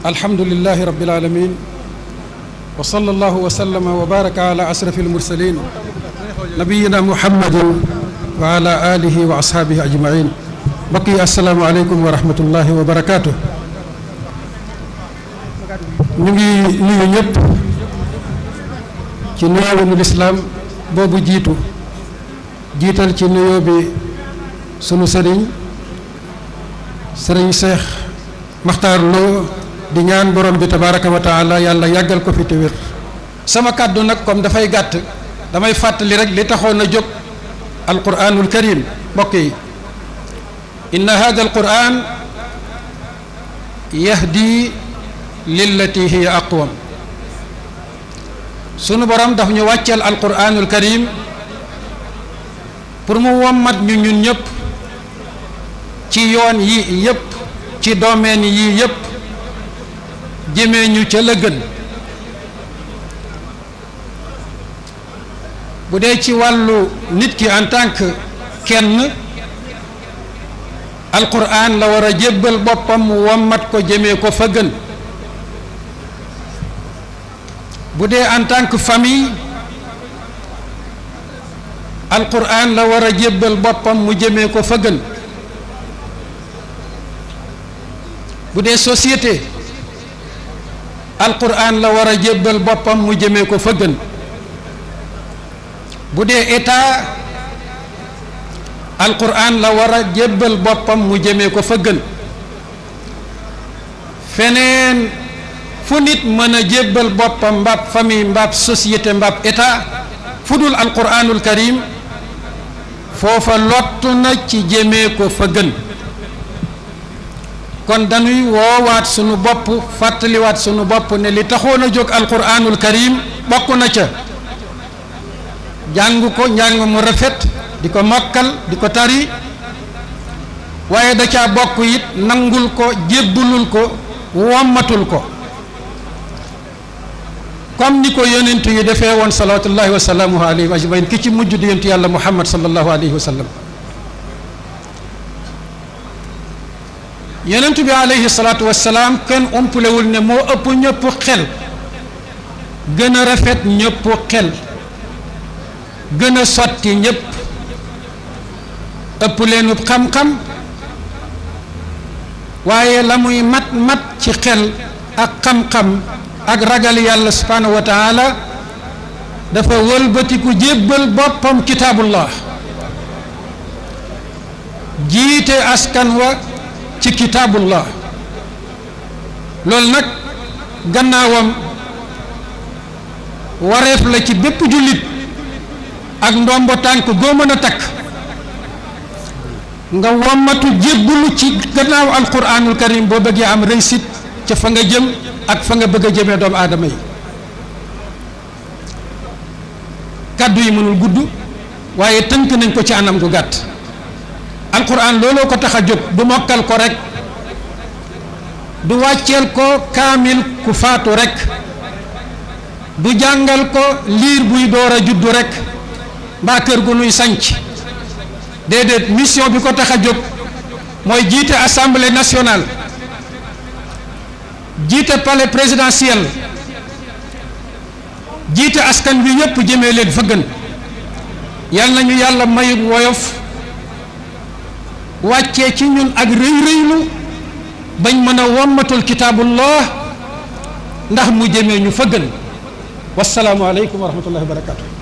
alhamdulillahi rabbil alamin wa sallallahu wa sallama wa baraka ala asrafil mursalin nabiyina muhammadin wa ala alihi wa ashaabihi ajmain. mbokk yi assalaamu aleykum wa rahmatullahi wa barakaatu. ñu ngi nuyu ñëpp ci nuyoo lislaam boobu jiital ci nuyoo bi sunu sëriñ Seex Maxtaar Lo di ñaan borom bi tabaraka wa taala yàlla yàggal ko fi te wér. sama kàddu nag comme dafay gàtt damay fàttali rek li taxoon a jóg alquranul karim. mbokk yi inna hada alquran yahdi lillati hiya aqwam. sunu borom daf ñu wàcceel alquranul karim pour mu wommat ñu ñun ñëpp ci yoon yi yëpp, ci domaine yi yëpp, jëmee ñu ca la gën. bu dee ci wàllu nit ki en tant que kenn, alquran la war a jébbal boppam mu wommat ko jëmee ko fa gën. bu dee en tant que famille, alquran la war a jébbal boppam mu jëmee ko fa gën. bu dee société, alquran la war a jébbal boppam mu jëmee ko fa gën. bu dee état, alquran la war a jébbal boppam mu jëmee ko fa gën. feneen fu nit mën a jébbal boppam mbaab famille mbaab société mbaab état fu dul alquranul karim, foofa lottu na ci jëmee ko fa gën. kon dañuy woowaat sunu bopp, fàttaliwaat sunu bopp ne li taxoon a jóg alquranul karim bokk na ca jàng ko njàng mu rafet, di ko mokkal, di ko tari, waaye da caa bokk it nangul ko, jébbalul ko, wommatul ko, comme ni ko yonent yi defee woon salawatullahi wa salaamuhu alayhi ajmain. ki ci mujj di yonent yàlla muhammad sallallahu alayhi wa sallam. yonent bi alayhi salaatu wa salaam kenn umpulewul ne moo ëpp ñëpp xel, gën a rafet ñëpp xel, gën a sotti ñëpp, ëpp leenub xam-xam, waaye la muy mat ci xel ak xam-xam ak ragal yàlla subhanahu wa taala dafa wëlbatiku jébbal boppam kitaabullah, jiite askan wa ci kitaabullah. loolu nag gannaawam wareef la ci bépp jullit ak ndombo tànk goo mën a takk nga wommatu jébbalu ci gannaaw alquranul karim boo bëggee am réussite ca fa nga jëm ak fa nga bëgg a jëmee doomu aadama yi. kàddu yi mënul gudd, waaye tënk nañ ko ci anam gu gàtt. alquran looloo ko tax a jóg, du mokkal ko rek, du wàcceel ko kaamil ku faatu rek, du jàngal ko liir buy door a juddu rek mbaa kër gu nuy sanc. déedéet, mission bi ko tax a jóg mooy jiite assemblée nationale, jiite palais présidentiel, jiite askan wi yëpp jëmee leen fa gën. yal nañu yàlla mayug woyof wàccee ci ñun ak rëy rëylu bañ mën a wommatul kitaabullah ndax mu jëmee ñu fa gën. wassalaamu aleykum wa rahmatullahi wa barakatuh.